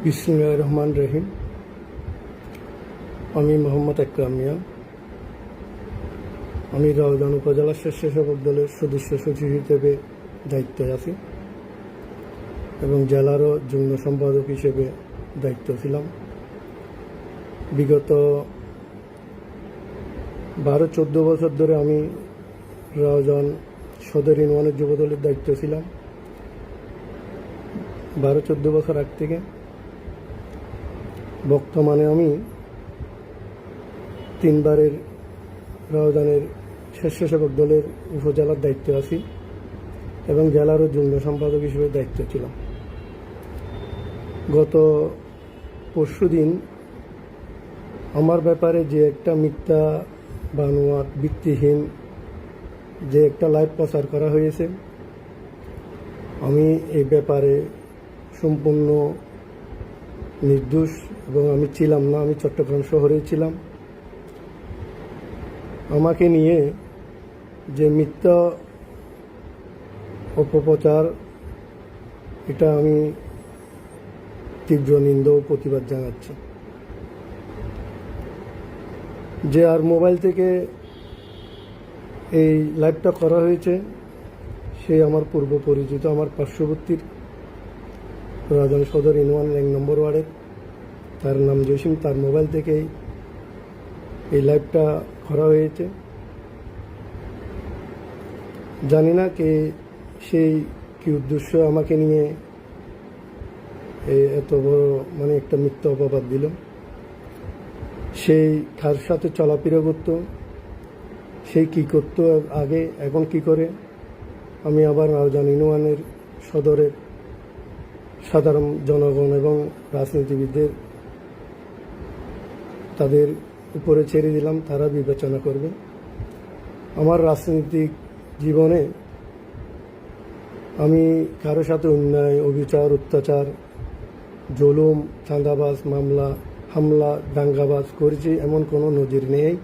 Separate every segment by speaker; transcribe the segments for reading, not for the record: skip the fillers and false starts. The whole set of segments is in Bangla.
Speaker 1: বিসমিল্লাহির রহমানির রহিম। আমি মোহাম্মদ আকরাম মিয়া। আমি রাউজান উপজেলা স্বেচ্ছাসেবক দলের সদস্য সচিব হিসেবে দায়িত্বে আছি এবং জেলারও যুগ্ম সম্পাদক হিসেবে দায়িত্ব ছিলাম। বিগত 12-14 বছর ধরে আমি রাউজান সদর ইউনিয়নের যুব দলের দায়িত্ব ছিলাম। 12-14 বছর আগ থেকে বর্তমানে আমি 3বারের রাউজানের স্বেচ্ছাসেবক দলের উপজেলার দায়িত্বে আছি এবং জেলারও যুগ্ম সম্পাদক হিসেবে দায়িত্ব ছিলাম। গত পরশুদিন আমার ব্যাপারে যে একটা মিথ্যা বানোয়াট ভিত্তিহীন যে একটা লাইভ প্রচার করা হয়েছে, আমি এই ব্যাপারে সম্পূর্ণ নির্দোষ এবং আমি ছিলাম না। আমি চট্টগ্রাম শহরেই ছিলাম। আমাকে নিয়ে যে মিথ্যা অপপ্রচার, এটা আমি তীব্র নিন্দা ও প্রতিবাদ জানাচ্ছি। যে আর মোবাইল থেকে এই লাইভটা করা হয়েছে সে আমার পূর্ব পরিচিত, আমার পার্শ্ববর্তীর রাউজান সদর ইউনিয়নের 1 নম্বর ওয়ার্ডের, তার নাম জসিম। তার মোবাইল থেকেই এই লাইভটা করা হয়েছে। জানি না কে সেই কি উদ্দেশ্য আমাকে নিয়ে এত বড় একটা মিথ্যা অপবাদ দিল। সেই কার সাথে চলাফেরা করতো, সেই কি করতো আগে, এখন কি করে। আমি আবার রাউজান ইউনিয়নের সদরের সাধারণ জনগণ এবং রাজনীতিবিদদের তাদের উপরে ছেড়ে দিলাম, তারা বিবেচনা করবে। আমার রাজনৈতিক জীবনে আমি কারো সাথে অন্যায়, অবিচার, অত্যাচার, জুলুম, চাঁদাবাজ, মামলা, হামলা, দাঙ্গাবাজ করেছি এমন কোনো নজির নেই।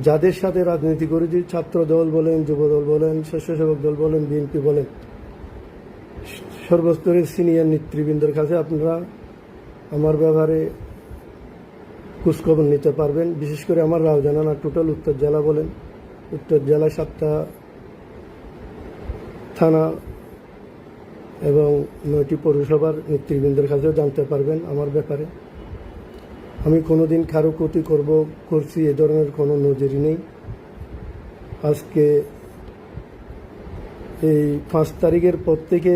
Speaker 1: যাদের সাথে রাজনীতি করেছি, ছাত্র দল বলেন, যুব দল বলেন, স্বেচ্ছাসেবক দল বলেন, বিএনপি বলেন, সর্বস্তরের সিনিয়র নেতৃবৃন্দের কাছে আপনারা আমার ব্যাপারে খোঁজখবর নিতে পারবেন। বিশেষ করে আমার রাউজান না, টোটাল উত্তর জেলা বলেন, উত্তর জেলায় 7টা থানা এবং 9টি পৌরসভার নেতৃবৃন্দের কাছেও জানতে পারবেন আমার ব্যাপারে। আমি কোনোদিন কারো ক্ষতি করছি এ ধরনের কোনো নজির নেই। আজকে এই 5 তারিখের পর থেকে